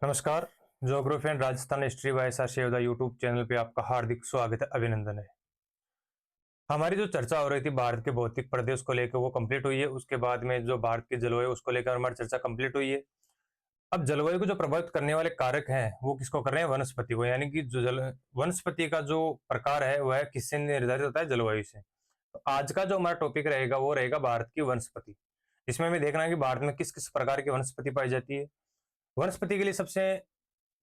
नमस्कार। Geography and Rajasthan history by sir Shevda YouTube channel पे आपका हार्दिक स्वागत है, अभिनंदन है। हमारी जो चर्चा हो रही थी भारत के भौतिक प्रदेश को लेकर वो कंप्लीट हुई है। उसके बाद में जो भारत की जलवायु उसको लेकर हमारी चर्चा कंप्लीट हुई है। अब जलवायु को जो प्रभावित करने वाले कारक हैं वो किसको कर रहे हैं? वनस्पति को। यानी कि जो वनस्पति का जो प्रकार है वह किससे निर्धारित होता है? जलवायु से। तो आज का जो हमारा टॉपिक रहेगा वो रहेगा भारत की वनस्पति। इसमें हमें देखना है कि भारत में किस किस प्रकार की वनस्पति पाई जाती है। वनस्पति के लिए सबसे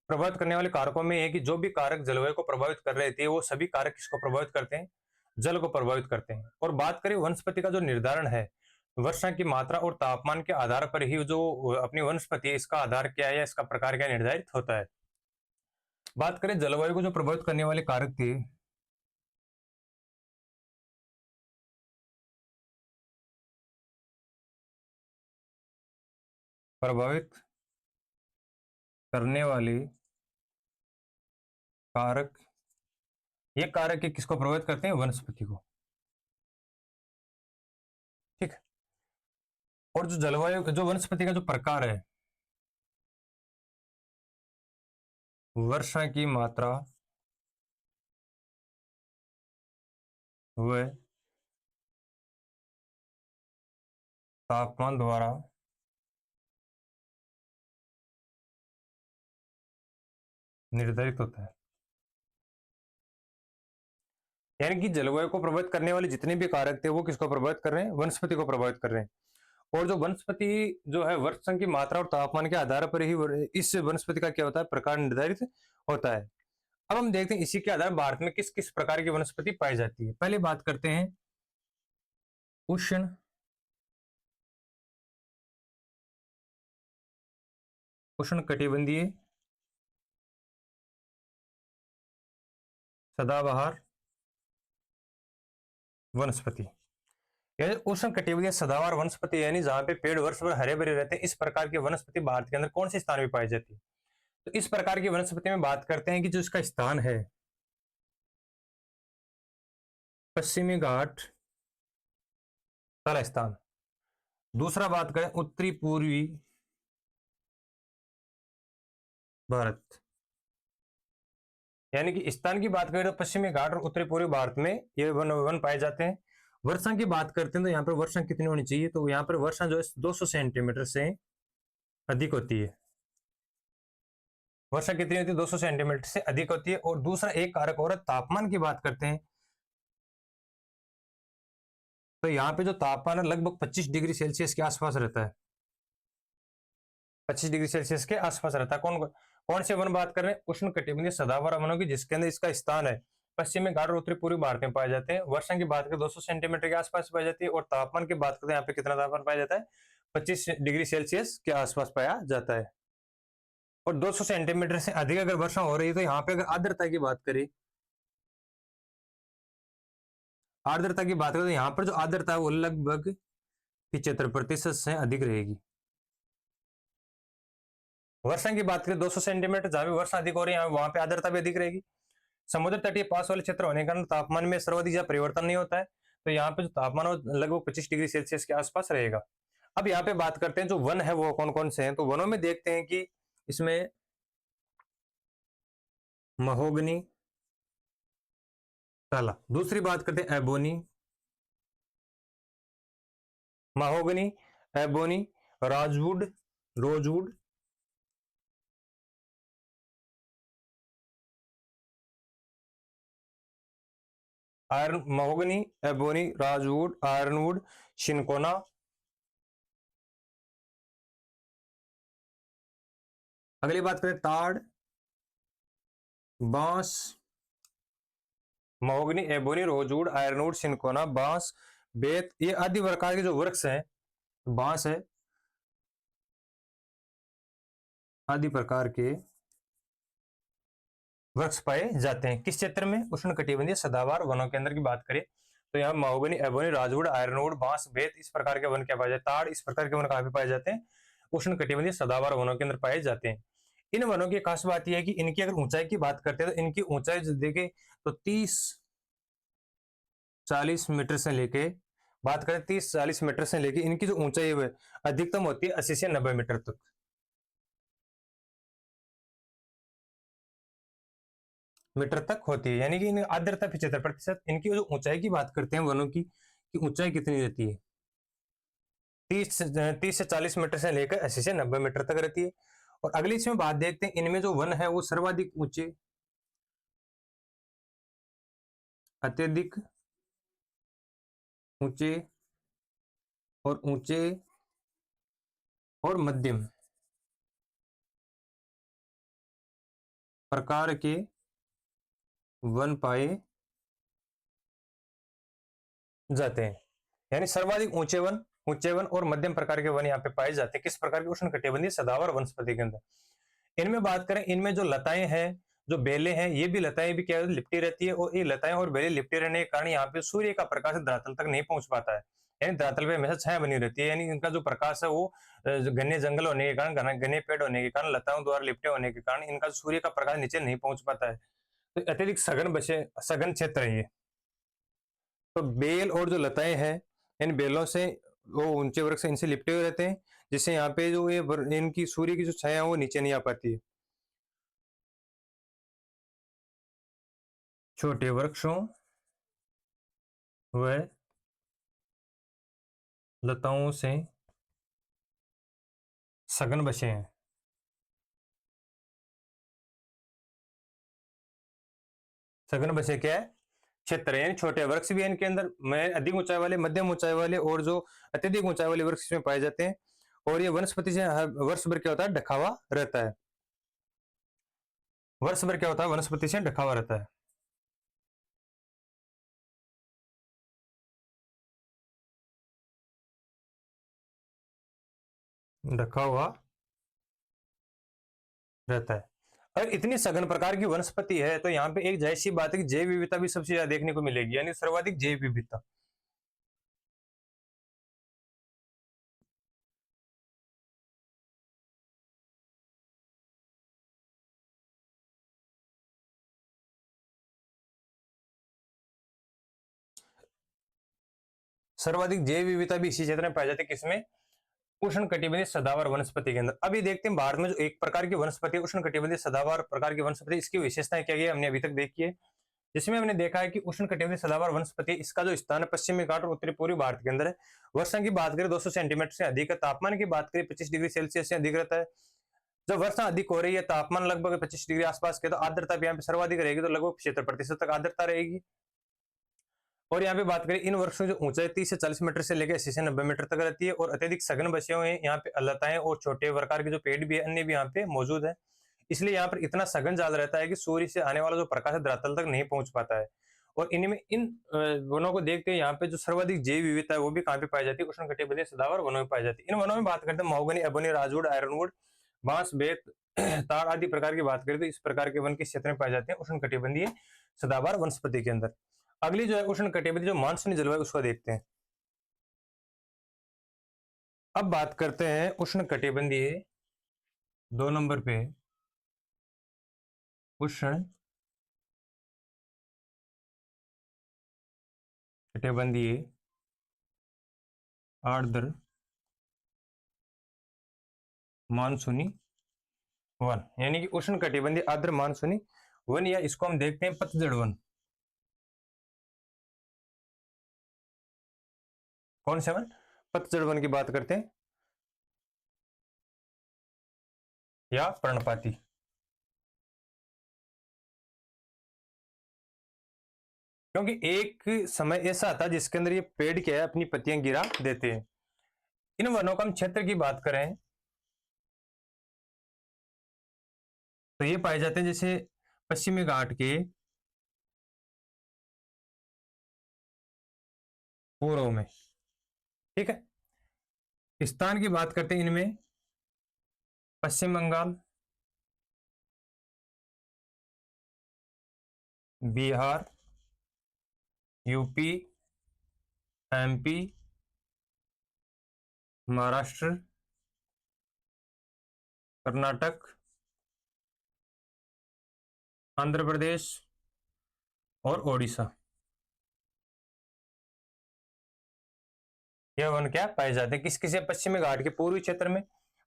प्रभावित करने वाले कारकों में है कि जो भी कारक जलवायु को प्रभावित कर रहे थे वो सभी कारक किसको प्रभावित करते हैं? जल को प्रभावित करते हैं। और बात करें वनस्पति का जो निर्धारण है, वर्षा की मात्रा और तापमान के आधार पर ही जो अपनी वनस्पति है इसका आधार क्या है या इसका प्रकार क्या निर्धारित होता है। बात करें जलवायु को जो प्रभावित करने वाले कारक थे, प्रभावित करने वाले कारक, ये कारक किसको प्रभावित करते हैं? वनस्पति को। ठीक है। और जो जलवायु जो वनस्पति का जो प्रकार है, वर्षा की मात्रा व तापमान द्वारा निर्धारित होता है। यानी कि जलवायु को प्रभावित करने वाले जितने भी कारक थे वो किसको प्रभावित कर रहे हैं? वनस्पति को प्रभावित कर रहे हैं। और जो वनस्पति जो है वर्षा की मात्रा और तापमान के आधार पर ही इस वनस्पति का क्या होता है? प्रकार निर्धारित होता है। अब हम देखते हैं इसी के आधार पर भारत में किस किस प्रकार की वनस्पति पाई जाती है। पहले बात करते हैं उष्ण उष्णकटिबंधीय सदाबहार वनस्पति। यानी उष्णकटिबंधीय सदाबहार वनस्पति यानी जहां पे पेड़ वर्ष भर हरे भरे रहते हैं, इस प्रकार की वनस्पति भारत के अंदर कौन से स्थान में पाई जाती है? तो इस प्रकार की वनस्पति में बात करते हैं कि जो इसका स्थान है पश्चिमी घाट पहला स्थान। दूसरा बात करें उत्तरी पूर्वी भारत। यानी कि स्थान की बात करें तो पश्चिमी घाट और उत्तरी पूर्वी भारत में ये वन पाए जाते हैं। वर्षा की बात करते हैं तो यहाँ पर वर्षा कितनी होनी चाहिए? तो यहाँ पर वर्षा जो है 200 सेंटीमीटर से अधिक होती है। वर्षा कितनी होती है? 200 सेंटीमीटर से अधिक होती है। और दूसरा एक कारक और तापमान की बात करते हैं तो यहाँ पे जो तापमान है लगभग 25 डिग्री सेल्सियस के आसपास रहता है। 25 डिग्री सेल्सियस के आसपास रहता है। कौन कौन से वन बात कर रहे हैं? उष्ण कटिबंधीय सदाबहार वनों की, जिसके अंदर इसका स्थान है पश्चिमी घाट और उत्तरी पूर्वी भारत में पाए जाते हैं। वर्षा की बात करें 200 सेंटीमीटर के आसपास पाई जाती है। और तापमान की बात करें यहाँ पे कितना तापमान पाया जाता है? 25 डिग्री सेल्सियस के आसपास पाया जाता है। और 200 सेंटीमीटर से अधिक अगर वर्षा हो रही है तो यहाँ पे अगर आर्द्रता की बात करें, आर्द्रता की बात करें तो यहाँ पर जो आर्द्रता है वो लगभग 75% से अधिक रहेगी। वर्षा की बात करें 200 सेंटीमीटर, जहां भी वर्षा अधिक हो रही है वहां पे आर्द्रता भी अधिक रहेगी। समुद्र तटीय पास वाले क्षेत्र होने के कारण तापमान में सर्वाधिक ज्यादा परिवर्तन नहीं होता है। तो यहाँ पे जो तापमान है लगभग 25 डिग्री सेल्सियस के आसपास रहेगा। अब यहाँ पे बात करते हैं जो वन है वो कौन कौन से हैं। तो वनों में देखते हैं कि इसमें महोगनी साला, दूसरी बात करते हैं ebony, mahogany, ebony, rosewood, rosewood, iron, mahogany, ebony, rosewood, ironwood, cinchona. अगली बात करें ताड़, बांस, mahogany, ebony, rosewood, ironwood, cinchona, बांस, बेत, ये आदि प्रकार के जो वृक्ष हैं, बांस है, आदि प्रकार के वृक्ष पाए जाते हैं किस क्षेत्र में? उष्णकटिबंधीय सदाबहार वनों के अंदर की बात करें तो यहाँ महोगनी, एबोनी, राजवुड, आयरनवुड, बांस, बेत इस प्रकार के वन क्या पाए जाते हैं? ताड़ इस प्रकार के वन कहाँ पे पाए जाते हैं? उष्णकटिबंधीय सदाबहार वनों के अंदर पाए जाते हैं। इन वनों की खास बात यह है कि इनकी अगर ऊंचाई की बात करते हैं तो इनकी ऊंचाई देखें तो 30-40 मीटर से लेके बात करें 30-40 मीटर से लेके इनकी जो ऊंचाई है अधिकतम होती है 80 से 90 मीटर तक। मीटर तक होती है, यानी कि इन आर्द्रता 75%। इनकी जो ऊंचाई की बात करते हैं वनों की, कि ऊंचाई कितनी रहती है, 30 से 40 मीटर से लेकर 80 से 90 मीटर तक रहती है। और अगली इसमें बात देखते हैं, इनमें जो वन है वो सर्वाधिक ऊंचे, अत्यधिक ऊंचे और ऊंचे और मध्यम प्रकार के वन पाए जाते हैं। यानी सर्वाधिक ऊंचे वन और मध्यम प्रकार के वन यहाँ पे पाए जाते हैं। किस प्रकार के, उष्णकटिबंधीय सदाबहार वनस्पति के अंदर। इनमें बात करें, इनमें जो लताएं हैं, जो बेलें हैं, ये भी लताएं भी क्या लिपटी रहती है, और ये लताएं और बेलें लिपटी रहने के कारण यहाँ पे सूर्य का प्रकाश धरातल तक नहीं पहुंच पाता है, यानी धरातल पे हमेशा छाया बनी रहती है। यानी इनका जो प्रकाश है वो घने जंगल होने के कारण, घने पेड़ होने के कारण, लताओं द्वारा लिपटे होने के कारण इनका सूर्य का प्रकाश नीचे नहीं पहुंच पाता है। तो अत्यधिक सघन क्षेत्र है ये। तो बेल और जो लताएं हैं, इन बेलों से, वो ऊंचे वृक्ष से इनसे लिपटे हुए रहते हैं, जिससे यहाँ पे जो ये इनकी सूर्य की जो छाया है वो नीचे नहीं आ पाती है। छोटे वृक्षों व लताओं से सघन बसे हैं। सघन बसे क्या है, क्षेत्र है, यानी छोटे वृक्ष भी है इनके अंदर, में अधिक ऊंचाई वाले, मध्यम ऊंचाई वाले और जो अत्यधिक ऊंचाई वाले वृक्ष इसमें पाए जाते हैं। और ये वनस्पति से हर वर्ष भर क्या होता है, ढका हुआ रहता है। वर्ष भर क्या होता है, वनस्पति से ढका हुआ रहता है। ढका हुआ रहता है। और इतनी सघन प्रकार की वनस्पति है, तो यहाँ पे एक जाहिर सी बात है कि जैव विविधता भी सबसे ज्यादा देखने को मिलेगी, यानी सर्वाधिक जैव विविधता। सर्वाधिक जैव विविधता भी इसी क्षेत्र में पाई जाती है, किसमें, उष्ण कटिबंधीय सदाबहार वनस्पति के अंदर। अभी देखते हैं भारत में जो एक प्रकार की वनस्पति, उष्ण कटिबंधीय सदाबहार प्रकार की वनस्पति, इसकी विशेषताएं क्या है हमने अभी तक देखी है। जिसमें हमने देखा है कि उष्ण कटिबंधीय सदाबहार वनस्पति, इसका जो स्थान है पश्चिमी घाट और उत्तरी पूर्वी भारत के अंदर है। वर्षा की बात करें 200 सेंटीमीटर से अधिक है। तापमान की बात करें 25 डिग्री सेल्सियस से अधिक रहता है। जब वर्षा अधिक हो रही है, तापमान लगभग 25 डिग्री आसपास के, तो आर्द्रता भी यहाँ पे सर्वाधिक रहेगी, तो लगभग 75% तक आर्द्रता रहेगी। और यहाँ पे बात करें, इन वृक्षों की जो ऊंचाई 30 से 40 मीटर से लेकर 80 से 90 मीटर तक रहती है, और अत्यधिक सघन बसे हुए हैं यहाँ पे लताएं और छोटे प्रकार के जो पेड़ भी है, अन्य भी यहाँ पे मौजूद है। इसलिए यहाँ पर इतना सघन जाल रहता है कि सूर्य से आने वाला जो प्रकाश है धरातल तक नहीं पहुंच पाता है। और इनमें इन वनों को देखते हैं, यहाँ पे जो सर्वाधिक जैव विविधता है वो भी कहाँ पे पाई जाती है, उष्णकटिबंधीय सदाबहार वनों में पाई जाती है। इन वनों में बात करते हैं महोगनी, एबोनी, राजवुड, आयरनवुड, बांस, बेत, ताड़ आदि प्रकार की बात करें, तो इस प्रकार के वन किस क्षेत्र में पाए जाते हैं, उष्णकटिबंधीय सदाबहार वनस्पति के अंदर। अगली जो है उष्णकटिबंधीय जो मानसूनी जलवायु, उसको देखते हैं। अब बात करते हैं उष्णकटिबंधीय, 2 नंबर पे उष्ण कटिबंधीय आर्द्र मानसूनी वन, यानी कि उष्ण कटिबंधीय आर्द्र मानसूनी वन, या इसको हम देखते हैं पतझड़ वन। कौन से वन, पतझड़ वन की बात करते हैं, या पर्णपाती। क्योंकि एक समय ऐसा आता है जिसके अंदर ये पेड़ क्या है, अपनी पत्तियां गिरा देते हैं। इन वनों का हम क्षेत्र की बात करें, तो ये पाए जाते हैं जैसे पश्चिमी घाट के पूर्व में, ठीक है। स्थान की बात करते हैं, इनमें पश्चिम बंगाल, बिहार, यूपी, एमपी, महाराष्ट्र, कर्नाटक, आंध्र प्रदेश और ओडिशा, यह वन क्या पाए जाते हैं, किस किसी पश्चिमी घाट के पूर्वी क्षेत्र में।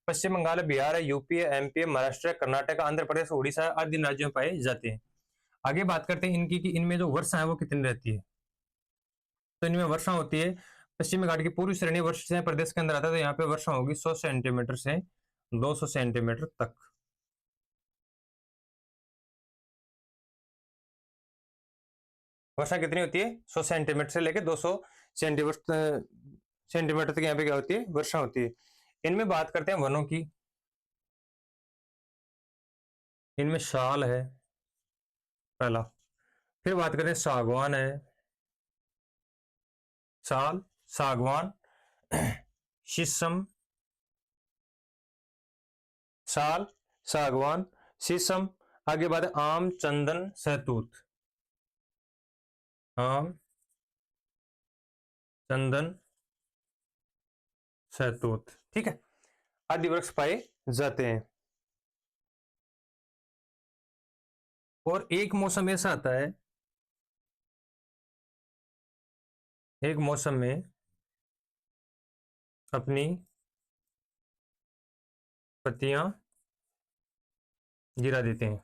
पश्चिम बंगाल, बिहार है, यूपी है, एमपी है, महाराष्ट्र है, कर्नाटक, आंध्र प्रदेश, ओडिशा आदि राज्यों में पाए जाते हैं। आगे बात करते हैं इनकी कि इनमें जो वर्षा है वो कितनी रहती है। तो इनमें वर्षा होती है, पश्चिमी घाट की पूर्वी श्रेणी वर्षा प्रदेश के अंदर आता है, तो यहाँ पे वर्षा होगी 100 सेंटीमीटर से 200 सेंटीमीटर तक। वर्षा कितनी होती है? 100 सेंटीमीटर से लेकर 200 सेंटीमीटर सेंटीमीटर तक यहाँ पे क्या होती है? वर्षा होती है। इनमें बात करते हैं वनों की। इनमें साल है पहला, फिर बात करते हैं सागवान है, साल, सागवान, शीशम, साल, सागवान, शीशम। आगे बात है आम, चंदन, सहतूत। आम, चंदन, सहतूत, ठीक है, आदि वृक्ष पाए जाते हैं। और एक मौसम ऐसा आता है, एक मौसम में अपनी पत्तियां गिरा देते हैं,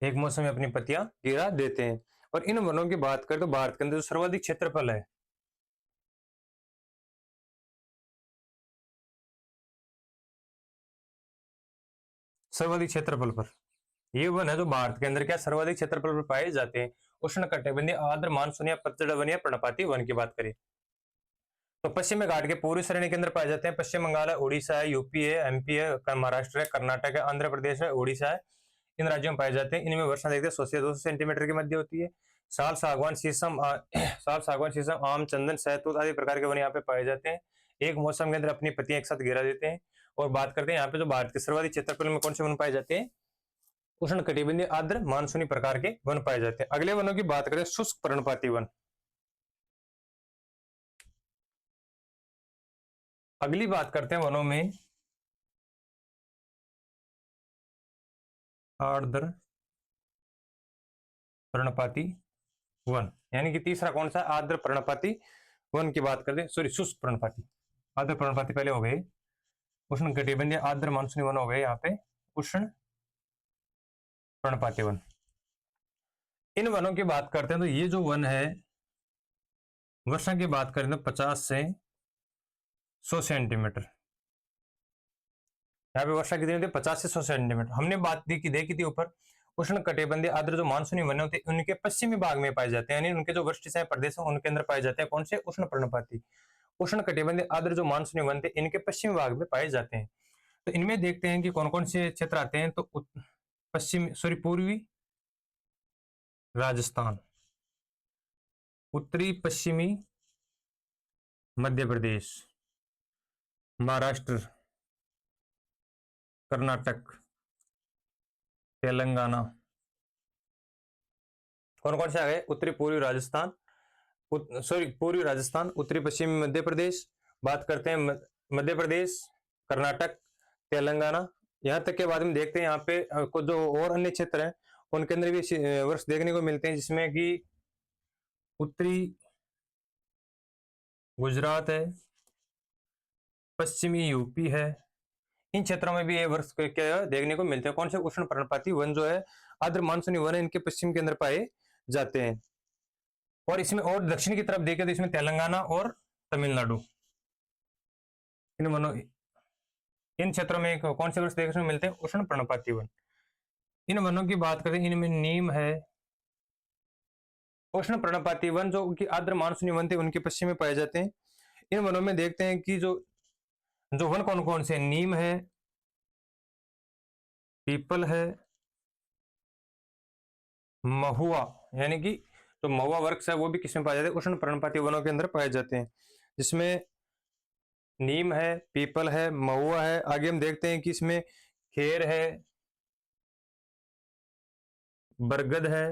एक मौसम में अपनी पत्तियां गिरा देते हैं। और इन वनों की बात करें तो भारत के अंदर जो सर्वाधिक क्षेत्रफल है, सर्वाधिक क्षेत्रफल पर ये वन है जो भारत के अंदर क्या सर्वाधिक क्षेत्रफल पर पाए जाते हैं। उष्ण कटिबंधीय आर्द्र मानसून या पतझड़ वन या पर्णपाती वन की बात करें तो पश्चिमी घाट के पूर्वी श्रेणी के अंदर पाए जाते हैं। पश्चिम बंगाल है, उड़ीसा है, यूपी है, एमपी है, महाराष्ट्र है, कर्नाटक है, आंध्र प्रदेश है, उड़ीसा है, इन राज्यों में पाए जाते हैं। इनमें वर्षा देखते हैं 100 से 200 सेंटीमीटर के मध्य होती है। साल, सागवान, शीशम साल, सागवान, शीशम, आम, चंदन, सहतूत आदि प्रकार के वन यहाँ पे पाए जाते हैं। एक मौसम के अंदर अपनी पत्तियां एक साथ गिरा देते हैं। और बात करते हैं यहाँ पे जो भारत के सर्वाधिक क्षेत्रफल में कौन से वन पाए जाते हैं? उष्ण कटिबंधीय आर्द्र मानसूनी प्रकार के वन पाए जाते हैं। अगले वनों की बात करें, शुष्क पर्णपाती वन। अगली बात करते हैं वनों में आर्द्र पर्णपाती वन, यानी कि तीसरा कौन सा? आर्द्र पर्णपाती वन की बात करते हैं, सॉरी शुष्क पर्णपाती। आर्द्र पर्णपाती पहले हो गए, उष्ण कटिबंधीय आर्द्र मानसूनी वन हो गए यहाँ पे उष्ण पर्णपाती वन। इन वनों की बात करते हैं तो ये जो वन है, वर्षा की बात करें तो 50 से 100 सेंटीमीटर, यहाँ पे वर्षा कितनी होती है? 50 से 100 सेंटीमीटर। हमने बात देखी थी ऊपर, उष्ण कटिबंधीय आर्द्र जो मानसूनी वन होते हैं उनके पश्चिमी भाग में पाए जाते हैं, यानी उनके जो वृष्टिशाय प्रदेश है उनके अंदर पाए जाते हैं। कौन से? उष्ण पर्णपाती। उष्ण कटिबंधीय आर्द्र जो मानसूनी वन थे इनके पश्चिमी भाग में पाए जाते हैं। तो इनमें देखते हैं कि कौन कौन से क्षेत्र आते हैं। तो पश्चिमी सॉरी पूर्वी राजस्थान, उत्तरी पश्चिमी मध्य प्रदेश, महाराष्ट्र, कर्नाटक, तेलंगाना। कौन कौन से आ गए? उत्तरी पूर्वी राजस्थान, सॉरी पूर्वी राजस्थान, उत्तरी पश्चिमी मध्य प्रदेश, बात करते हैं मध्य प्रदेश, कर्नाटक, तेलंगाना। यहाँ तक के बाद में देखते हैं यहाँ पे कुछ जो और अन्य क्षेत्र हैं उनके अंदर भी वर्ष देखने को मिलते हैं, जिसमें कि उत्तरी गुजरात है, पश्चिमी यूपी है, इन क्षेत्रों में भी ये वर्ष क्या देखने को मिलते हैं। कौन से? उष्ण पर्णपाती वन जो है, आर्द्र मानसूनी वन है, इनके पश्चिम के अंदर पाए जाते हैं। और इसमें और दक्षिण की तरफ देखें तो इसमें तेलंगाना और तमिलनाडु, इन वनों इन क्षेत्रों में कौन से वृक्ष देखने को मिलते हैं? उष्ण पर्णपाती वन। इन वनों की बात करें, इनमें नीम है। उष्ण पर्णपाती वन जो कि आर्द्र मानसूनी वन थे उनके पश्चिम में पाए जाते हैं। इन वनों में देखते हैं कि जो जो वन कौन कौन से? नीम है, पीपल है, महुआ, यानी कि जो महुआ वृक्ष है वो भी किसमें पाए जाते हैं? उष्ण पर्णपाती वनों के अंदर पाए जाते हैं, जिसमें नीम है, पीपल है, महुआ है। आगे हम देखते हैं कि इसमें खेर है, बरगद है।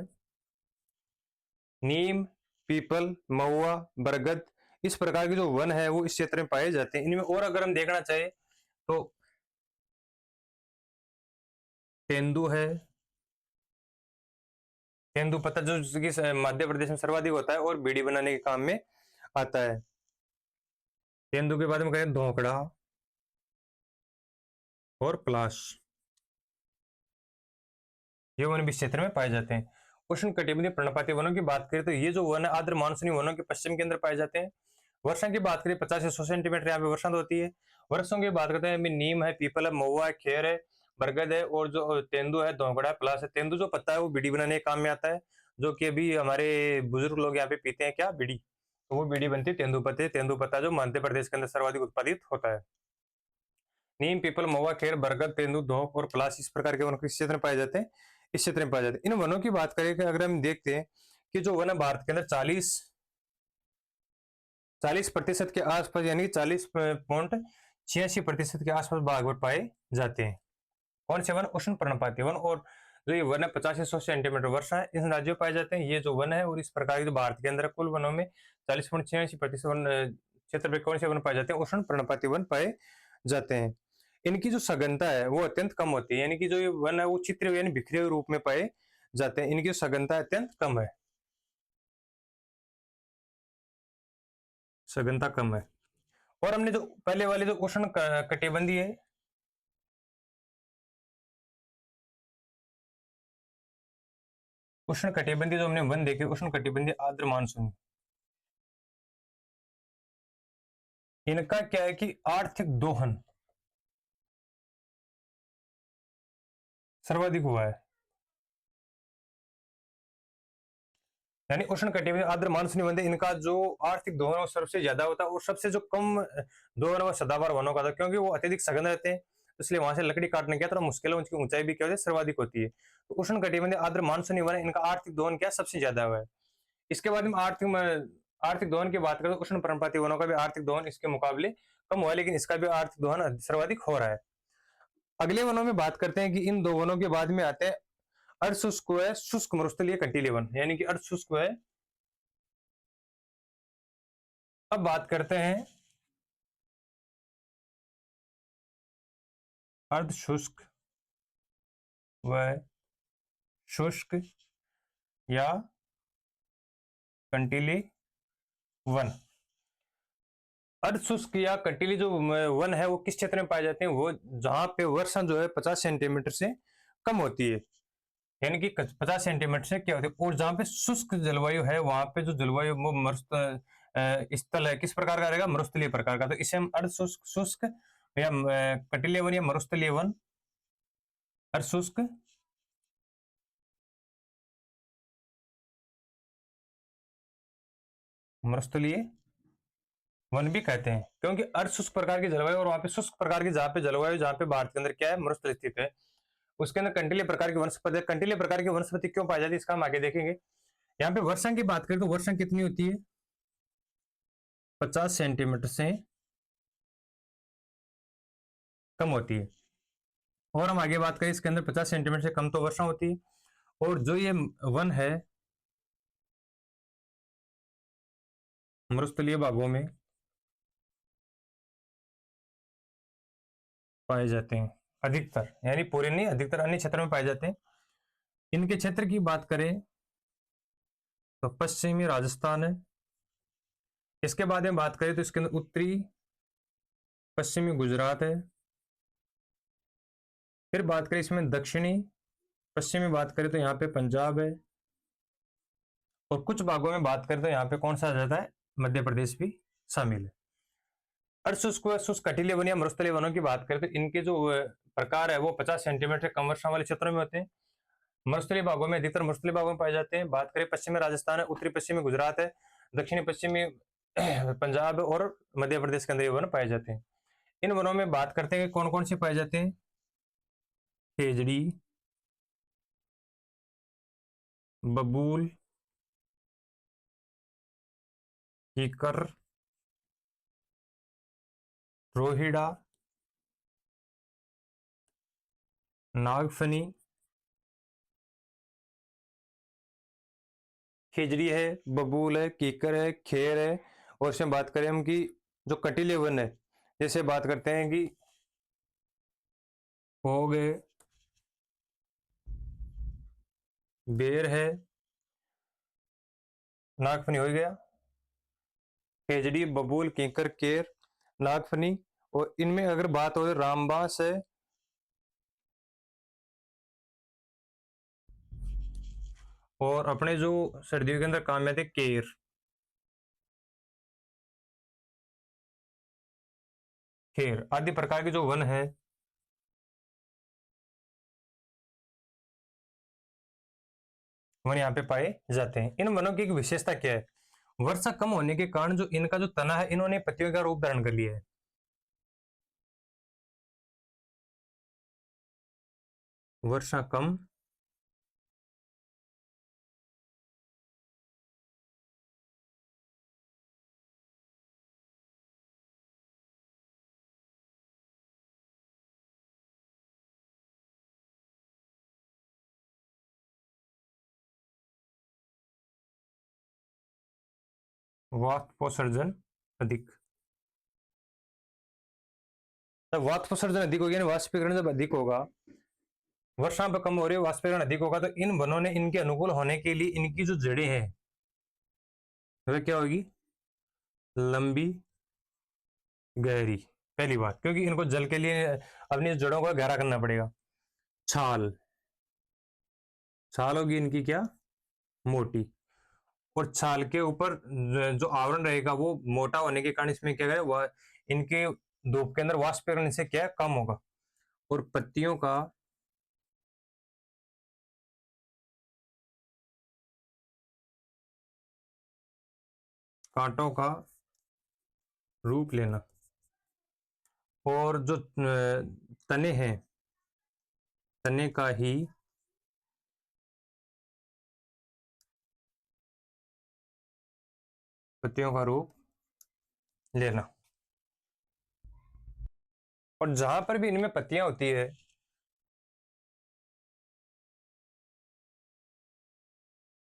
नीम, पीपल, महुआ, बरगद, इस प्रकार के जो वन है वो इस क्षेत्र में पाए जाते हैं। इनमें और अगर हम देखना चाहे तो तेंदू है, तेंदू पत्ता जो कि मध्य प्रदेश में सर्वाधिक होता है और बीड़ी बनाने के काम में आता है। तेंदू के बाद में कहें धोकड़ा और पलाश। ये वन भी इस क्षेत्र में पाए जाते हैं। उष्ण कटिबंधीय पर्णपाती वनों की बात करें तो ये जो वन है आर्द्र मानसूनी वनों के पश्चिम के अंदर पाए जाते हैं। वर्षा की बात करें 50 से 100 सेंटीमीटर यहाँ पे वर्षा होती है। वृक्षों की बात करते हैं, नीम है, पीपल है, महुआ है, खेर है, बरगद है और जो तेंदु है, दोंगड़ा है, पलास है। तेंदु जो पत्ता है वो बीड़ी बनाने के काम में आता है, जो कि अभी हमारे बुजुर्ग लोग यहाँ पे पीते हैं क्या, बीड़ी। तो वो बीड़ी बनती है तेंदु पत्ते, तेंदु पत्ता जो मध्य प्रदेश के अंदर सर्वाधिक उत्पादित होता है। नीम, पीपल, महुआ, खेर, बरगद, तेंदु, धोक और पलास इस प्रकार के वन किस क्षेत्र में पाए जाते हैं, इस क्षेत्र में पाए जाते हैं। इन वनों की बात करें कि अगर हम देखते हैं कि जो वन है भारत के अंदर 40% के आसपास यानी 40.86% के आसपास बाघ पाए जाते हैं। कौन से वन? उष्ण पर्णपाती वन। और जो ये वन है 50 से 100 सेंटीमीटर वर्षा है इन राज्यों में पाए जाते हैं ये जो वन है। और इस प्रकार के जो भारत के अंदर कुल वनों में 40.86% वन क्षेत्र में कौन से वन पाए जाते हैं? उष्ण पर्णपाती वन पाए जाते हैं। इनकी जो सघनता है वो अत्यंत कम होती है, यानी कि जो ये वन है वो चित्र यानी बिखरे हुए रूप में पाए जाते हैं। इनकी सघनता अत्यंत कम है, सघनता कम है। और हमने जो पहले वाले जो उष्ण कटिबंधीय है, उष्ण कटिबंधीय जो हमने वन देखे, उष्ण कटिबंधीय आर्द्र मानसूनी, इनका क्या है कि आर्थिक दोहन सर्वाधिक हुआ है। यानी उष्ण कटिबंधीय आर्द्र मानसूनी वन है, इनका जो आर्थिक दोहन वो सबसे ज्यादा होता है। और सबसे जो कम दोहन है वो सदाबहार वनों का था, क्योंकि वो अत्यधिक सघन रहते हैं, इसलिए वहां से लकड़ी काटने क्या थोड़ा मुश्किल है। उनकी ऊंचाई भी क्या होती है? सर्वाधिक होती है। तो उष्ण कटिबंधीय आर्द्र मानसूनी वन है, इनका आर्थिक दोहन क्या सबसे ज्यादा हुआ है। इसके बाद में आर्थिक दोहन की बात करें तो उष्ण पर्णपाती वनों का भी आर्थिक दोहन इसके मुकाबले कम हुआ है, लेकिन इसका भी आर्थिक दोहन सर्वाधिक हो रहा है। अगले वनों में बात करते हैं कि इन दो वनों के बाद में आते हैं अर्धशुष्क व शुष्क मरुस्थलीय कंटीले वन, यानी कि अर्धशुष्क व, अब बात करते हैं अर्धशुष्क व शुष्क या कंटीले वन। अर्धशुष्क या कंटीली जो वन है वो किस क्षेत्र में पाए जाते हैं? वो जहां पे वर्षा जो है 50 सेंटीमीटर से कम होती है, यानी कि 50 सेंटीमीटर से क्या होती है। और जहां पे शुष्क जलवायु है वहां पे जो जलवायु वो स्थल है किस प्रकार का रहेगा? मरुस्थलीय प्रकार का। तो इसे हम अर्धशुष्क, शुष्क या कंटीले वन या मरुस्थलीय वन, अर्धशुष्क मरुस्थलीय वन भी कहते हैं, क्योंकि अर्धशुष्क प्रकार की जलवायु और वहां पे शुष्क प्रकार की जहाँ पे जलवायु, जहाँ पे भारत के अंदर क्या है मरुस्थल स्थित है, उसके अंदर कंटीले प्रकार की वनस्पति, कंटीले प्रकार की वनस्पति क्यों पाई जाती है इसका हम आगे देखेंगे। यहाँ पे वर्षा की बात करें तो वर्षा कितनी होती है? 50 सेंटीमीटर से कम होती है। और हम आगे बात करें इसके अंदर 50 सेंटीमीटर से कम तो वर्षा होती है। और जो ये वन है मरुस्थलीय भागों में पाए जाते हैं अधिकतर, यानी पूरे नहीं, अधिकतर अन्य क्षेत्रों में पाए जाते हैं। इनके क्षेत्र की बात करें तो पश्चिमी राजस्थान है। इसके बाद में बात करें तो इसके अंदर उत्तरी पश्चिमी गुजरात है। फिर बात करें इसमें दक्षिणी पश्चिमी बात करें तो यहाँ पे पंजाब है। और कुछ भागों में बात करें तो यहाँ पे कौन सा आ जाता है? मध्य प्रदेश भी शामिल है। अर्धशुष्क व शुष्क कटीले वन या मरुस्थलीय वनों की बात करें तो इनके जो प्रकार है वो 50 सेंटीमीटर कम वर्षा वाले क्षेत्रों में होते हैं। मरुस्थलीय भागों में अधिकतर मरुस्थलीय भागों में पाए जाते हैं। बात करें पश्चिमी राजस्थान है, उत्तरी पश्चिमी गुजरात है, दक्षिणी पश्चिमी पंजाब और मध्य प्रदेश के अंदर ये वन पाए जाते हैं। इन वनों में बात करते हैं कि कौन कौन से पाए जाते हैं? खेजड़ी, बबूल, कीकर, रोहिड़ा, नागफनी, खेजड़ी है, बबूल है, कीकर है, खेर है। और इसमें बात करें हम कि जो कटीले वन है, जैसे बात करते हैं कि हो गए, बेर है, नागफनी हो गया, खेजड़ी, बबूल, कीकर, केर, नागफनी। और इनमें अगर बात हो रामबास है, और अपने जो सर्दियों के अंदर काम में आते हैं केर, खेर आदि प्रकार के जो वन है, वन यहाँ पे पाए जाते हैं। इन वनों की एक विशेषता क्या है? वर्षा कम होने के कारण जो इनका जो तना है, इन्होंने पत्तियों का रूप धारण कर लिया है। वर्षा कम वाष्पोत्सर्जन अधिक। जब वाष्पोत्सर्जन अधिक होगी, यानी वाष्पीकरण जब अधिक होगा, वर्षा पर कम हो रही है, वाष्पीकरण अधिक होगा, तो इन वनों ने इनके अनुकूल होने के लिए इनकी जो जड़ें हैं वह क्या होगी? लंबी, गहरी। पहली बात, क्योंकि इनको जल के लिए अपनी जड़ों को गहरा करना पड़ेगा। छाल, छाल होगी इनकी क्या? मोटी। और छाल के ऊपर जो आवरण रहेगा वो मोटा होने के कारण इसमें क्या है, वह इनके धूप के अंदर वाष्पीकरण से क्या है, कम होगा। और पत्तियों का कांटों का रूप लेना। और जो तने हैं, तने का ही पत्तियों का रूप लेना। और जहां पर भी इनमें पत्तियां होती है,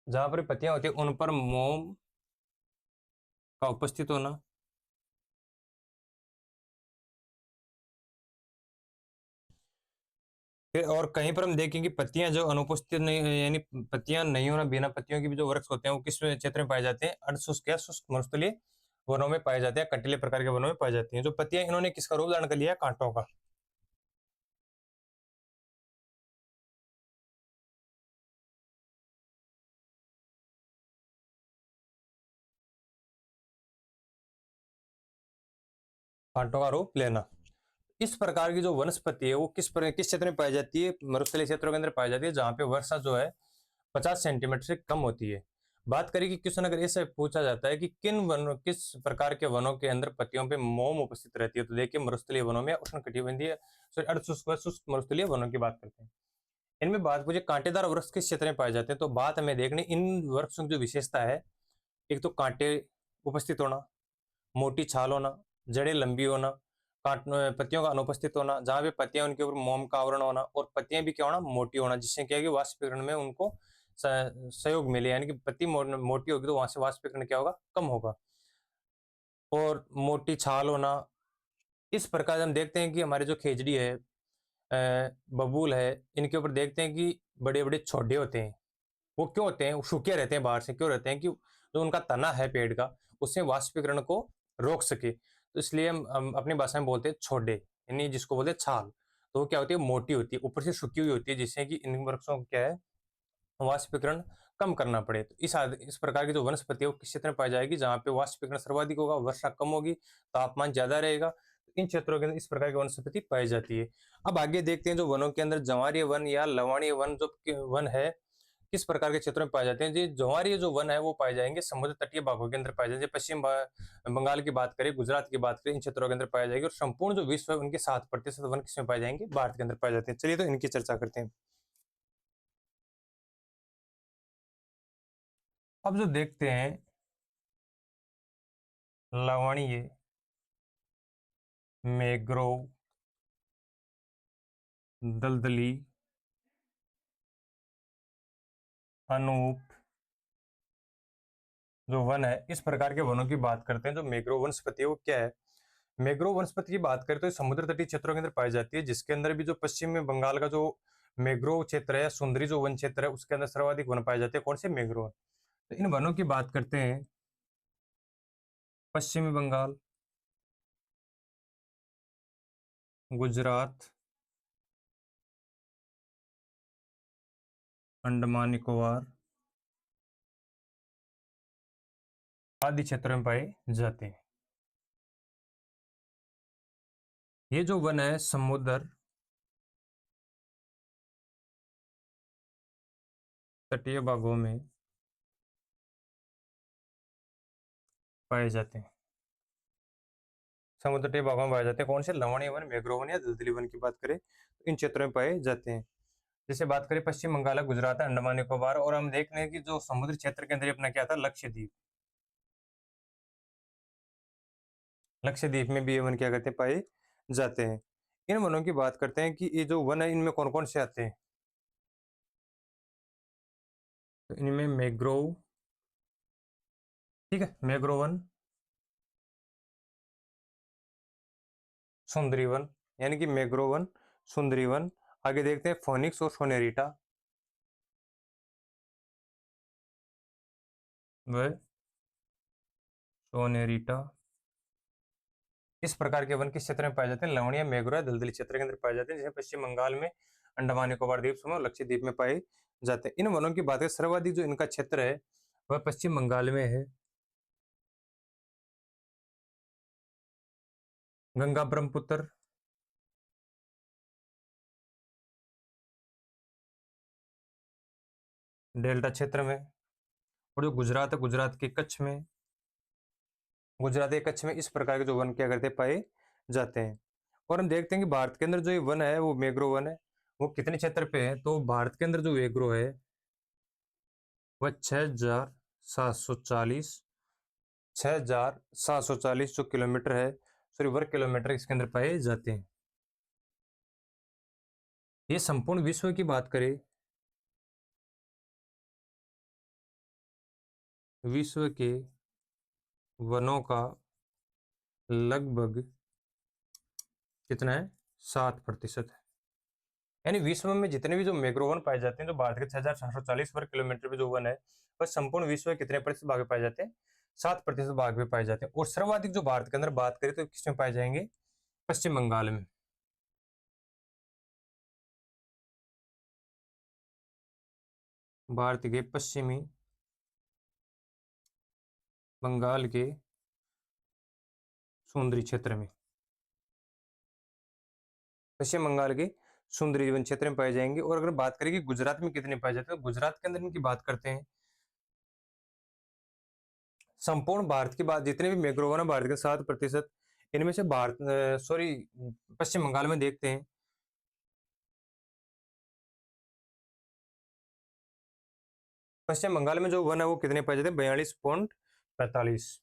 जहां पर पत्तियां होती है उन पर मोम का उपस्थित होना। फिर और कहीं पर हम देखेंगे पत्तियां जो अनुपस्थित नहीं, यानी पत्तियां नहीं होना, बिना पत्तियों के भी जो वृक्ष होते हैं वो किस क्षेत्र में पाए जाते हैं? अर्धशुष्क या शुष्क मरुस्थलीय वनों में पाए जाते हैं, कंटीले प्रकार के वनों में पाई जाती हैं। जो पत्तियां, इन्होंने किसका रूप धारण कर लिया? कांटों का। कांटों का रूप लेना। इस प्रकार की जो वनस्पति है वो किस क्षेत्र में पाई जाती है? मरुस्थलीय क्षेत्रों के अंदर पाई जाती है, जहां पे वर्षा जो है 50 सेंटीमीटर से कम होती है। बात करें कि क्वेश्चन अगर ऐसे पूछा जाता है कि किस प्रकार के वनों के अंदर पत्तियों पे मोम उपस्थित रहती है, तो देखिए मरुस्थलीय वनों में, उष्ण कटिबंधीय सॉरी अर्धशुष्क व शुष्क मरुस्थलीय वनों की बात करते हैं। इनमें बात पूछे कांटेदार वृक्ष किस क्षेत्र में पाए जाते हैं, तो बात हमें देखनी इन वृक्षों की जो विशेषता है, एक तो कांटे उपस्थित होना, मोटी छाल होना, जड़ें लंबी होना, काट पत्तियों का अनुपस्थित होना, जहां पे पत्तियां उनके ऊपर मोम का आवरण होना, और पत्तियां भी क्या होना? मोटी होना, जिससे क्या है कि वाष्पीकरण में उनको सहयोग मिले, यानी कि पत्ती मोटी होगी तो वहां से वाष्पीकरण क्या होगा? कम होगा। और मोटी छाल होना। इस प्रकार हम देखते हैं कि हमारे जो खेजड़ी है, बबूल है, इनके ऊपर देखते हैं कि बड़े बड़े छोटे होते हैं। वो क्यों होते हैं? वो सूखे रहते हैं, बाहर से क्यों रहते हैं? कि जो उनका तना है पेड़ का, उससे वाष्पीकरण को रोक सके, तो इसलिए हम अपनी भाषा में बोलते हैं छोड़े, यानी जिसको बोलते हैं छाल। तो वो क्या होती है? मोटी होती है, ऊपर से सूखी हुई होती है, जिससे कि इन वृक्षों को क्या है? वाष्पीकरण कम करना पड़े। तो इस प्रकार की जो वनस्पति है वो किस क्षेत्र में पाई जाएगी? जहाँ पे वाष्पीकरण सर्वाधिक होगा, वर्षा कम होगी, तापमान ज्यादा रहेगा, तो इन क्षेत्रों के अंदर इस प्रकार की वनस्पति पाई जाती है। अब आगे देखते हैं जो वनों के अंदर जंवारीय वन या लवणीय वन जो वन है, किस प्रकार के क्षेत्रों में पाए जाते हैं? जी, जवारीय जो वन है वो पाए जाएंगे समुद्र तटीय भागों के अंदर पाए जाएंगे। बंगाल की बात करें, गुजरात की बात करें, इन क्षेत्रों के अंदर पाए जाएंगे। और संपूर्ण जो विश्व है उनके 7% वन किसमें पाए जाएंगे? भारत के अंदर पाए जाते हैं। चलिए तो इनकी चर्चा करते हैं। अब जो देखते हैं लवणीय, मैग्रोव, दलदली, अनूप जो वन है, इस प्रकार के वनों की बात करते हैं। जो मैग्रोव वनस्पति है वो क्या है? मैग्रोव वनस्पति की बात करें तो ये समुद्र तटीय क्षेत्रों के अंदर पाई जाती है, जिसके अंदर भी जो पश्चिम में बंगाल का जो मैग्रोव क्षेत्र है, सुंदरी जो वन क्षेत्र है, उसके अंदर सर्वाधिक वन पाए जाते हैं। कौन से? मैग्रोव। तो इन वनों की बात करते हैं। पश्चिमी बंगाल, गुजरात, अंडमान निकोबार, आदि क्षेत्रों में पाए जाते हैं। ये जो वन है समुद्र तटीय भागों में पाए जाते हैं। समुद्र तटीय भागों में पाए जाते हैं। कौन से? लवणीय वन, मैंग्रोव वन या दलदली वन की बात करें तो इन क्षेत्रों में पाए जाते हैं। जैसे बात करें पश्चिम बंगाल है, गुजरात है, अंडमान निकोबार, और हम देख रहे हैं कि जो समुद्र क्षेत्र के अंदर अपना क्या था, लक्षद्वीप। लक्षद्वीप में भी ये वन क्या करते हैं, पाए जाते हैं। इन वनों की बात करते हैं कि ये जो वन है इनमें कौन कौन से आते हैं। तो इनमें मैंग्रोव, ठीक है, मैंग्रोव वन, सुंदरी वन, यानी कि मैंग्रोव वन, सुंदरी वन। आगे देखते हैं फोनिक्स और सोनेरिटा, व सोनेरिटा। इस प्रकार के वन किस क्षेत्र में पाए जाते हैं? लवणीय, मैंग्रोव या दलदली क्षेत्र के अंदर पाए जाते हैं, जैसे पश्चिम बंगाल में, अंडमान निकोबार द्वीप समूह, लक्षद्वीप में पाए जाते हैं। इन वनों की बात करें, सर्वाधिक जो इनका क्षेत्र है वह पश्चिम बंगाल में है। गंगा ब्रह्मपुत्र, डेल्टा क्षेत्र में, और जो गुजरात है, गुजरात के कच्छ में, गुजरात के कच्छ में इस प्रकार के जो वन क्या करते हैं, पाए जाते हैं। और हम देखते हैं कि भारत के अंदर जो ये वन है वो मैंग्रोव वन है, वो कितने क्षेत्र पे है? तो भारत के अंदर जो मैंग्रोव है वह 6,740 6,740 जो किलोमीटर है, सॉरी वर्ग किलोमीटर इसके अंदर पाए जाते हैं। ये संपूर्ण विश्व की बात करें, विश्व के वनों का लगभग कितना है, 7% है। यानी विश्व में जितने भी जो मैंग्रोव वन पाए जाते हैं, जो भारत के 6,740 वर्ग किलोमीटर में जो वन है, वह संपूर्ण विश्व में कितने प्रतिशत भाग में पाए जाते हैं? 7% भाग में पाए जाते हैं। और सर्वाधिक जो भारत के अंदर बात करें तो किसमें पाए जाएंगे? पश्चिम बंगाल में। भारत के पश्चिमी बंगाल के समुद्री क्षेत्र में, पश्चिम बंगाल के समुद्री वन क्षेत्र में पाए जाएंगे। और अगर बात करें कि गुजरात में कितने पाए जाते हैं, तो गुजरात के अंदर इनकी बात करते हैं, संपूर्ण भारत की बात, जितने भी मैंग्रोव है भारत के 7%, इनमें से भारत सॉरी पश्चिम बंगाल में देखते हैं, पश्चिम बंगाल में जो वन है वो कितने पाए जाते हैं? 42.45।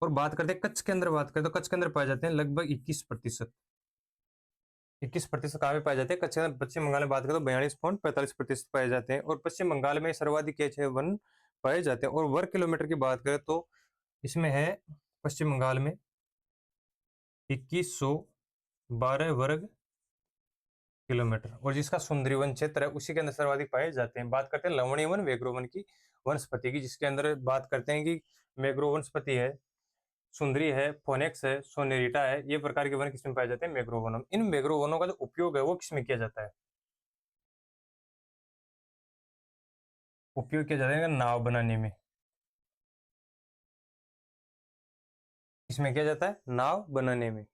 और बात करते हैं कच्छ के अंदर, बात करें तो कच्छ के अंदर पाए जाते हैं लगभग 21%। 21% कहाँ पे पाए जाते हैं? कच्छ के अंदर। पश्चिम बंगाल में बात करें तो 42.45% पाए जाते हैं। और पश्चिम बंगाल में सर्वाधिक क्या है, वन पाए जाते हैं। और वर्ग किलोमीटर की बात करें तो इसमें है पश्चिम बंगाल में 2112 वर्ग किलोमीटर, और जिसका सुंदरी वन क्षेत्र है उसी के अंदर सर्वाधिक पाए जाते हैं। बात करते हैं लवणीय वन, मैंग्रोव वन की, वनस्पति की, जिसके अंदर बात करते हैं कि मैंग्रोव वनस्पति है, सुंदरी है, फोनेक्स है, सोनेरिटा है, ये प्रकार के वन किसमें पाए जाते हैं? मैंग्रोव वनों में। इन मैंग्रोव वनों का जो उपयोग है वो किसमें किया जाता है? उपयोग किया जाता है नाव बनाने में। इसमें किया जाता है नाव बनाने में।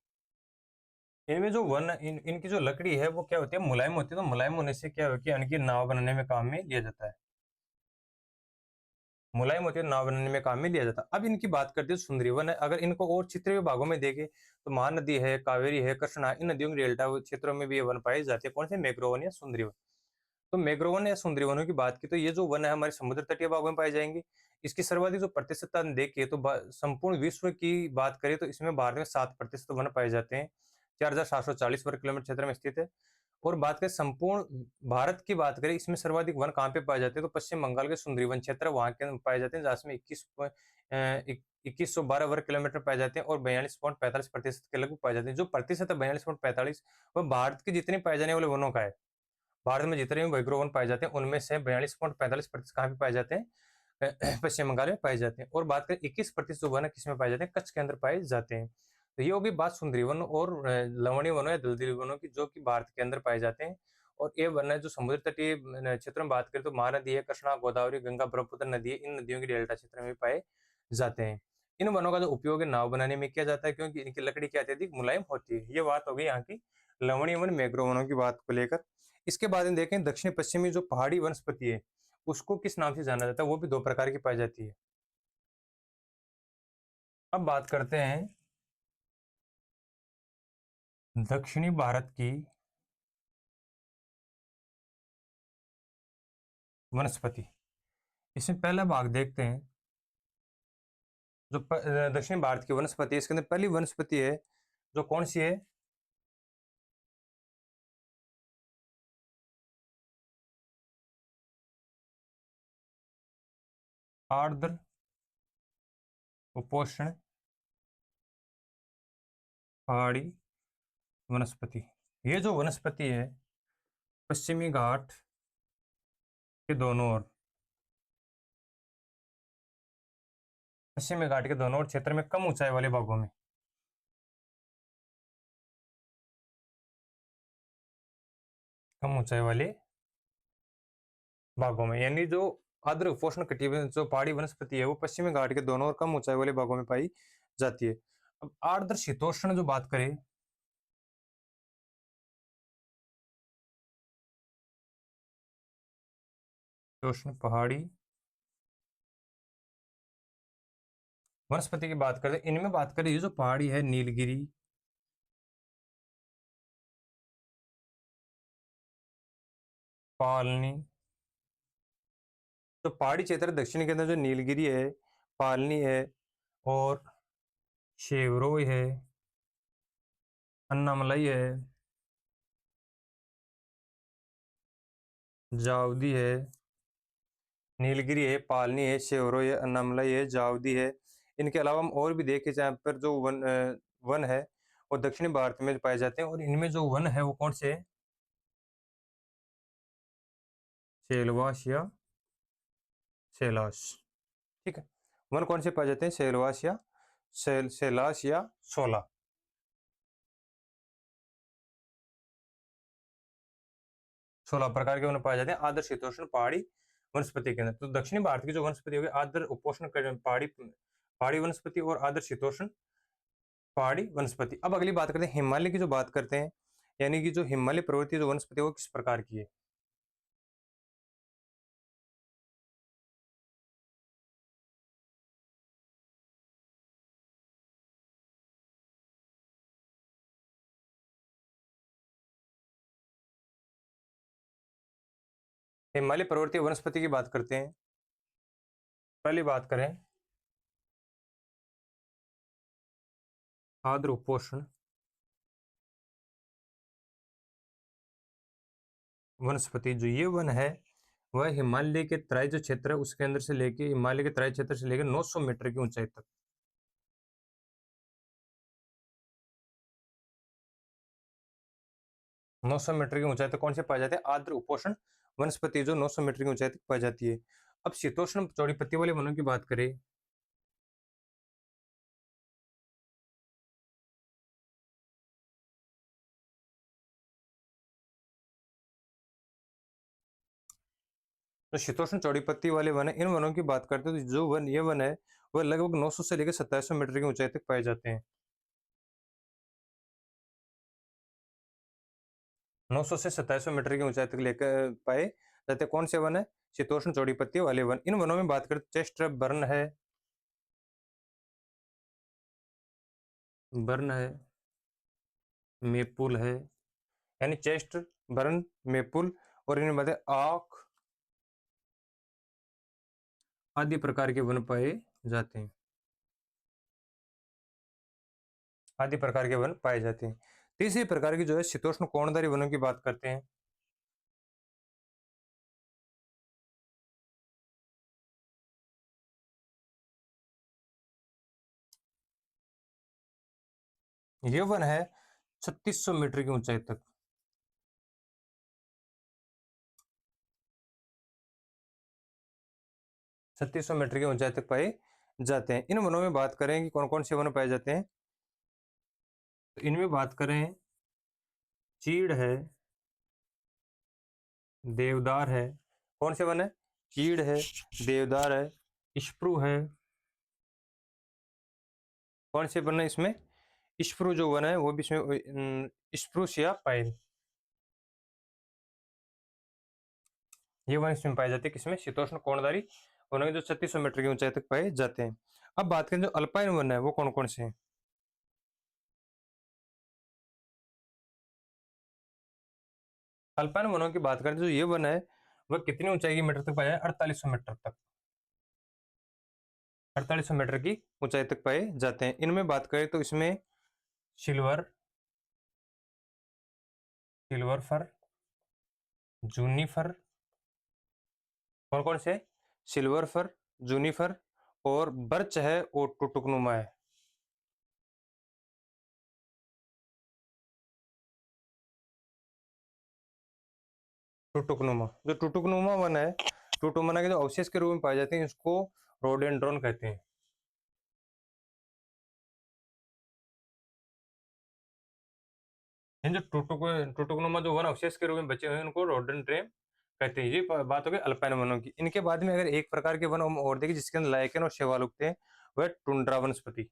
इनमें जो वन इनकी जो लकड़ी है वो क्या होती है, मुलायम होती है। तो मुलायम होने से क्या होती है, इनकी नाव बनाने में काम में लिया जाता है। मुलायम होती है, नाव बनाने में काम में लिया जाता है। अब इनकी बात करते हैं सुंदरी वन है। अगर इनको और क्षेत्रीय विभागों में देखें तो महानदी है, कावेरी है, कृष्णा, इन नदियों के डेल्टा क्षेत्रों में भी ये वन पाए जाते हैं। कौन से? मैंग्रोव वन या सुंदरी वन। तो मैंग्रोव वन या सुंदरी वनों की बात की तो ये जो वन है हमारे समुद्र तटीय भागों में पाए जाएंगे। इसकी सर्वाधिक जो प्रतिशतता देखिए तो संपूर्ण विश्व की बात करें तो इसमें भारत में 7% वन पाए जाते हैं, 4,740 वर्ग किलोमीटर क्षेत्र में स्थित है। और बात करें संपूर्ण भारत की बात करें, इसमें सर्वाधिक वन कहाँ पे पाए जाते हैं? तो पश्चिम बंगाल के सुंदरी वन क्षेत्र वहां के अंदर पाए जाते हैं, जहाँ में 2112 वर्ग किलोमीटर पाए जाते हैं। और 42.45% के लगभग पाए जाते हैं। जो प्रतिशत है 42.45, वह भारत के जितने पाए जाने वाले वनों का है। भारत में जितने भी मैंग्रोव वन पाए जाते हैं उनमें से 42.45% कहाँ पे पाए जाते हैं? पश्चिम बंगाल में पाए जाते हैं। और बात करें 21% जो वन है किसमें पाए जाते हैं? कच्छ के अंदर पाए जाते हैं। तो ये होगी बात सुंदरी वन और लवणीय वनों या दलदली वनों की, जो कि भारत के अंदर पाए जाते हैं। और ये वन है जो समुद्र तटीय क्षेत्र में बात करें तो महानदी है, कृष्णा, गोदावरी, गंगा, ब्रह्मपुत्र नदी है, इन नदियों के डेल्टा क्षेत्र में पाए जाते हैं। इन वनों का जो उपयोग है नाव बनाने में किया जाता है, क्योंकि इनकी लकड़ी क्या अत्यधिक मुलायम होती है। ये बात हो गई यहाँ की लवणीय वन, मैंग्रोव वनों की बात को लेकर। इसके बाद हम देखें दक्षिण पश्चिमी जो पहाड़ी वनस्पति है, उसको किस नाम से जाना जाता है, वो भी दो प्रकार की पाई जाती है। अब बात करते हैं दक्षिणी भारत की वनस्पति। इसमें पहला भाग देखते हैं जो दक्षिण भारत की वनस्पति है। इसके अंदर पहली वनस्पति है जो कौन सी है, आर्द्र उपोष्ण पहाड़ी वनस्पति। ये जो वनस्पति है पश्चिमी घाट के दोनों ओर, पश्चिमी घाट के दोनों ओर क्षेत्र में कम ऊंचाई वाले भागों में, कम ऊंचाई वाले भागों में, यानी जो आर्द्र उपोष्ण कटिबंध जो पहाड़ी वनस्पति है वो पश्चिमी घाट के दोनों ओर कम ऊंचाई वाले भागों में पाई जाती है। अब आर्द्र शीतोष्ण जो बात करें, शीतोष्ण पहाड़ी वनस्पति की बात करें, इनमें बात करें ये जो पहाड़ी है नीलगिरी, पालनी, तो पहाड़ी क्षेत्र दक्षिण के अंदर जो नीलगिरी है, पालनी है और शेवरोय है, अन्नामलई है, जावदी है, नीलगिरी है, पालनी है, शेवरोय है, अन्नामलई है, जावदी है। इनके अलावा हम और भी देखे जहाँ पर जो वन है वो दक्षिणी भारत में पाए जाते हैं, और इनमें जो वन है वो कौन से है, सेलवास या सेलास। ठीक है, वन कौन से पाए जाते हैं, सेलवास या सेलास या सोला। 16 प्रकार के वन पाए जाते हैं आर्द्र शीतोष्ण पहाड़ी वनस्पति के अंदर। तो दक्षिणी भारत की जो वनस्पति होगी आर्द्र उपोष्ण पहाड़ी पहाड़ी वनस्पति और आर्द्र शीतोष्ण पहाड़ी वनस्पति। अब अगली बात करते हैं हिमालय की जो बात करते हैं, यानी कि जो हिमालय प्रवृत्ति जो वनस्पति है वो किस प्रकार की है। हिमालय प्रवृत्ति वनस्पति की बात करते हैं। पहली बात करें आर्द्र उपोष्ण वनस्पति, जो ये वन है वह हिमालय के तराई जो क्षेत्र है उसके अंदर से लेके हिमालय के तराई क्षेत्र से लेकर 900 मीटर की ऊंचाई तक, 900 मीटर की ऊंचाई तक कौन से पाए जाते हैं, आर्द्र उपोष्ण वनस्पति जो 900 मीटर की ऊंचाई तक पाई जाती है। अब शीतोष्ण चौड़ी पत्ती वाले वनों की बात करें, तो शीतोष्ण चौड़ी पत्ती वाले वन है, इन वनों की बात करते हैं तो जो वन ये वन है वह लगभग 900 से लेकर 2700 मीटर की ऊंचाई तक पाए जाते हैं। 900 से 2700 मीटर की ऊंचाई तक लेकर पाए जाते हैं। कौन से वन है, शीतोष्ण चौड़ी पत्ती वाले वन। इन वनों में बात करें चेस्ट बर्न है, बर्न है, मेपुल है, यानी चेस्ट, बर्न, मेपुल और इनमें बात है आक आदि प्रकार के वन पाए जाते हैं, आदि प्रकार के वन पाए जाते हैं। तीसरी प्रकार की जो है शीतोष्ण कोणधारी वनों की बात करते हैं। ये वन है 3600 मीटर की ऊंचाई तक, 3600 मीटर की ऊंचाई तक पाए जाते हैं। इन वनों में बात करें कि कौन कौन से वन पाए जाते हैं, तो इनमें बात करें चीड़ है, देवदार है। कौन से वन है? चीड़ है, देवदार है, स्प्रू है। कौन से वन है इसमें? स्प्रू जो वन है वो भी इसमें स्प्रूस या पाइन, ये वन इसमें पाए जाते हैं। किसमें? शीतोष्ण कोणधारी वनों जो 3600 मीटर की ऊंचाई तक पाए जाते हैं। अब बात करें जो अल्पाइन वन है वो कौन कौन से हैं? अल्पाइन वनों की बात करें तो ये वन है वह कितनी ऊंचाई की मीटर तक पाया है? 4800 मीटर तक, 4800 मीटर की ऊंचाई तक पाए जाते हैं। इनमें बात करें तो इसमें सिल्वर, सिल्वर फर, जूनिफर, कौन कौन से? सिल्वर फर, जूनिफर और बर्च है और टुटुकनुमा है। टुटुकनुमा, जो टुटुकनुमा वन है, टुटुकनुमा के जो अवशेष के रूप में पाए जाते हैं इसको रोडेंड्रोन कहते हैं। इन जो टुटुकनुमा जो वन अवशेष के रूप में बचे हुए हैं उनको रोडेंड्रेम कहते हैं। ये बात हो गई अल्पाइन वनों की। इनके बाद में अगर एक प्रकार के वन हम और देखें जिसके अंदर लाइकेन और शैवाल उगते हैं, वह टुंड्रा वनस्पति।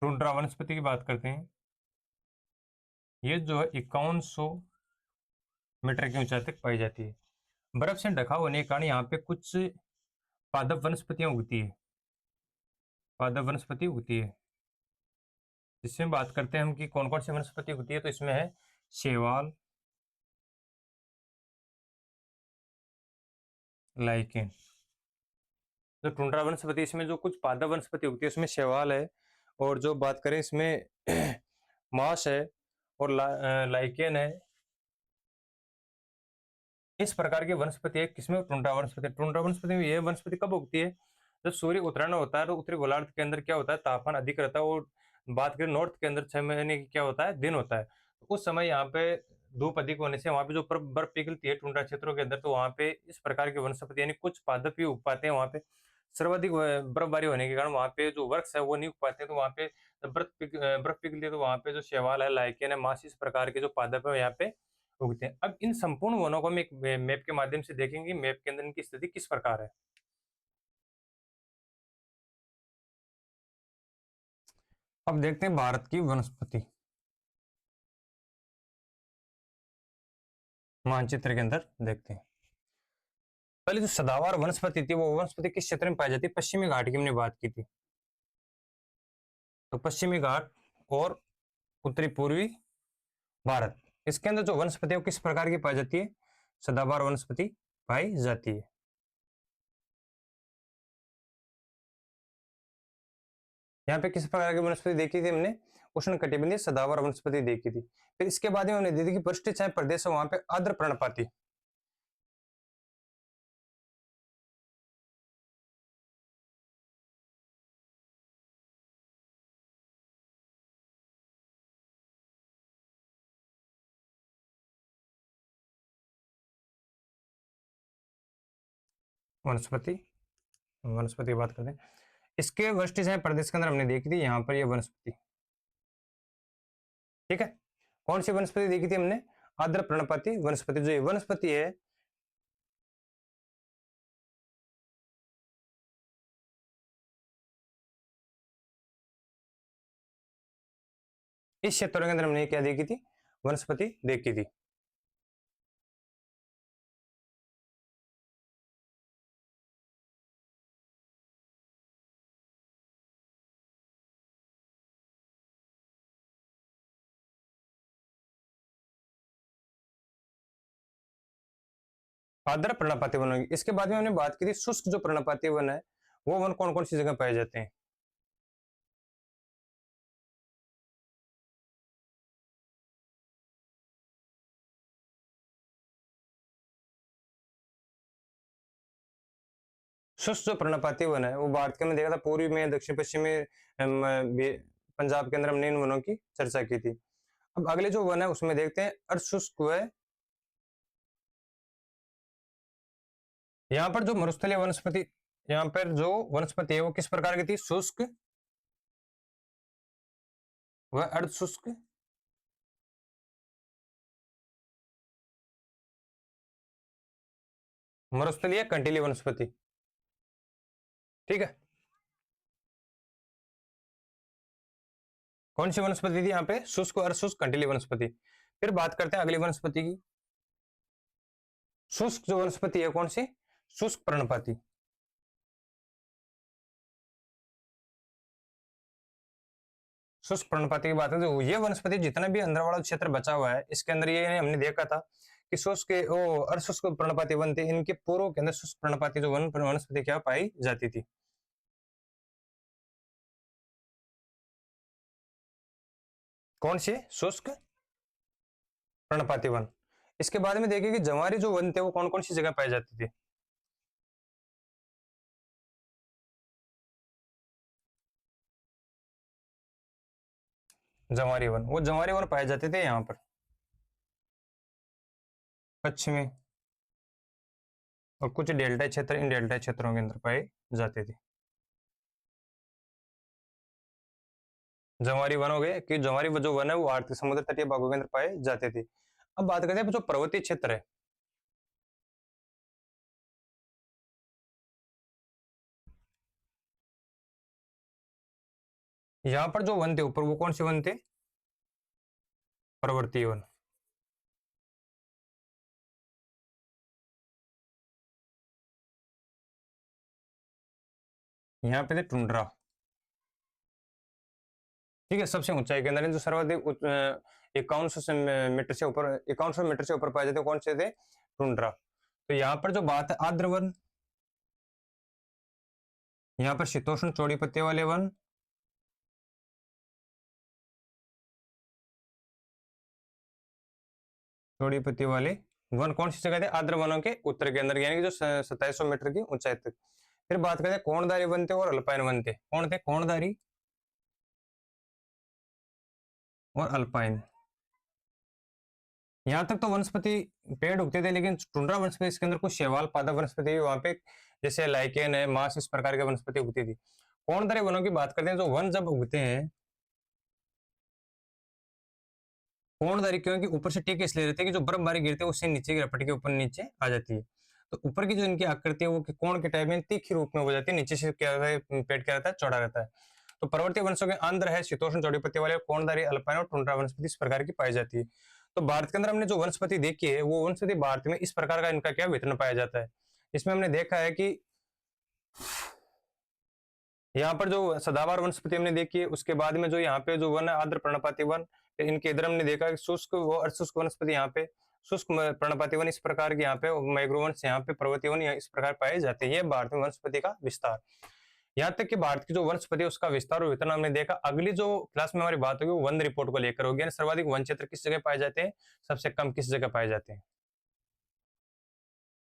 टुंड्रा वनस्पति की बात करते हैं। ये जो है 5100 मीटर की ऊंचाई तक पाई जाती है। बर्फ से ढका होने के कारण यहाँ पे कुछ पादप वनस्पतियां उगती है, पादप वनस्पति उगती है। इसमें बात करते हैं हम कि कौन कौन सी वनस्पति उगती है, तो इसमें है शैवाल, लाइकेन। जो टुंड्रा वनस्पति इसमें जो कुछ पादप वनस्पति उगती है उसमें शैवाल है, और जो बात करें इसमें मांस है और लाइकेन है। इस प्रकार की वनस्पति है किसमें? टुंड्रा वनस्पति। टुंड्रा वनस्पति में यह वनस्पति कब उगती है? जब सूर्य उत्तरायण होता है तो उत्तरी गोलार्ध के अंदर क्या होता है, तापमान अधिक रहता है। और बात करें नॉर्थ के अंदर 6 महीने की क्या होता है, दिन होता है। तो उस समय यहाँ पे धूप अधिक होने से वहाँ पे जो बर्फ पिघलती है टुंड्रा क्षेत्रों के अंदर, तो वहाँ पे इस प्रकार की वनस्पति यानी कुछ पादप ही उग पाते हैं। वहाँ पे सर्वाधिक बर्फबारी होने के कारण वहाँ पे जो वृक्ष है वो नहीं उग पाते हैं। तो वहाँ पे जब बर्फ पिघलती है तो वहाँ पे जो शैवाल है, लाइकेन है, मास, इस प्रकार के जो पादप है यहाँ पे उगते हैं। अब इन संपूर्ण वनों को हम एक मैप के माध्यम से देखेंगे, मैप के अंदर इनकी स्थिति किस प्रकार है। अब देखते हैं भारत की वनस्पति मानचित्र के अंदर देखते हैं। पहले जो सदाबहार वनस्पति थी वो वनस्पति किस क्षेत्र में पाई जाती है? पश्चिमी घाट की हमने बात की थी। तो पश्चिमी घाट और उत्तरी पूर्वी भारत, इसके अंदर जो वनस्पति है वो किस प्रकार की पाई जाती है? सदाबहार वनस्पति पाई जाती है। यहाँ पे किस प्रकार की वनस्पति देखी थी हमने? उष्णकटिबंधीय सदाबहार वनस्पति देखी थी। फिर इसके बाद में हमने देखी कि वरिष्ठ छाया प्रदेश है वहां पे आर्द्र पर्णपाती, वनस्पति, वनस्पति की बात करते हैं। इसके वरिष्ठ छाया प्रदेश के अंदर हमने देखी थी यहाँ पर ये वनस्पति, ठीक है। कौन सी वनस्पति देखी थी हमने? आर्द्र पर्णपाती वनस्पति। जो ये वनस्पति है इस क्षेत्रों के अंदर हमने क्या देखी थी? वनस्पति देखी थी। आर्द्र पर्णपाती वन होगी। इसके बाद में हमने बात की थी शुष्क जो पर्णपाती वन है वो वन कौन कौन सी जगह पाए जाते हैं? शुष्क जो पर्णपाती वन है वो भारत के, हमने देखा था पूर्वी में, दक्षिण पश्चिम में, पंजाब के अंदर हमने इन वनों की चर्चा की थी। अब अगले जो वन है उसमें देखते हैं अर्धशुष्क व, यहाँ पर जो मरुस्थलीय वनस्पति, यहाँ पर जो वनस्पति है वो किस प्रकार की थी, शुष्क व अर्धशुष्क, मरुस्थलीय कंटीली वनस्पति। ठीक है, कौन सी वनस्पति थी यहाँ पे, शुष्क और अर्धशुष्क कंटीली वनस्पति। फिर बात करते हैं अगली वनस्पति की। शुष्क जो वनस्पति है कौन सी, शुष्क पर्णपाती। शुष्क पर्णपाती की बात है तो ये वनस्पति जितना भी अंदर वाला क्षेत्र बचा हुआ है इसके अंदर, ये हमने देखा था कि शुष्क के वो अर्धशुष्क पर्णपाती वन थे, इनके पूर्व के अंदर शुष्क पर्णपाती जो वनस्पति क्या पाई जाती थी। कौन सी, शुष्क पर्णपाती वन। इसके बाद में देखिए कि जवारी जो वन थे वो कौन कौन सी जगह पाई जाती थी। जवारी वन, वो जवारी वन पाए जाते थे यहाँ पर पश्चिमी और कुछ डेल्टा क्षेत्र, इन डेल्टा क्षेत्रों के अंदर पाए जाते थे। जवारी वन हो गए कि जवारी जो वन है वो आर्कटिक समुद्र तटीय भागों के अंदर पाए जाते थे। अब बात करते हैं जो पर्वतीय क्षेत्र है, यहाँ पर जो वन थे ऊपर वो कौन से वन थे, पर्वतीय वन। यहाँ पे थे टुंड्रा। ठीक है, सबसे ऊंचाई के अंदर जो सर्वाधिक 5100 मीटर से ऊपर, 5100 मीटर से ऊपर पाए जाते कौन से थे, टुंड्रा। तो यहाँ पर जो बात है आर्द्र वन, यहाँ पर शीतोष्ण चौड़ी पत्ते वाले वन, चौड़ी पत्ती वाले वन कौन सी जगह थे, आर्द्र वनों के उत्तर के अंदर, यानी कि जो 2700 मीटर की ऊंचाई तक। फिर बात करते हैं कोणधारी वन थे और अल्पाइन वन थे। कौन थे, कोणधारी और अल्पाइन। यहाँ तक तो वनस्पति पेड़ उगते थे, लेकिन टुंड्रा वनस्पति इसके अंदर कुछ शैवाल पादप वनस्पति वहां पे, जैसे लाइकेन है, मास, इस प्रकार के वनस्पति उगती थी। कोणधारी वनों की बात करते हैं, जो वन जब उगते हैं, कोणधारी क्योंकि ऊपर से टिके इसलिए रहते हैं कि जो बर्फबारी गिरती है उससे नीचे की रपट के ऊपर नीचे आ जाती है, तो ऊपर की जो इनकी आकृति है वो कोण के टाइप में तीखी रूप में हो जाती है, नीचे से क्या रहता है, पेट क्या रहता है, चौड़ा रहता है। तो पर्वतीय वंशों के अंदर है शीतोष्ण चौड़ी पत्ती वाले कोणधारी, अल्पाइन और टुंड्रा वनस्पति इस प्रकार की पाई जाती है। तो भारत के अंदर हमने जो वनस्पति देखी है वो वनस्पति भारत में इस प्रकार का इनका क्या वितरण पाया जाता है। इसमें हमने देखा है कि यहाँ पर जो सदाबहार वनस्पति हमने देखी है, उसके बाद में जो यहाँ पे जो वन है आर्द्र पर्णपाती वन, इनके इधर हमने देखा कि शुष्क व अर्धशुष्क वनस्पति, यहाँ पे शुष्क पर्णपाती वन इस प्रकार के, यहाँ पे मैग्रोवंश, यहाँ पे पर्वतीय वन इस प्रकार पाए जाते हैं। ये भारत में वनस्पति का विस्तार। यहाँ तक कि भारत की जो वनस्पति है उसका विस्तार और वितरण हमने देखा। अगली जो क्लास में हमारी बात होगी वो वन रिपोर्ट को लेकर होगी, सर्वाधिक वन क्षेत्र किस जगह पाए जाते हैं, सबसे कम किस जगह पाए जाते हैं।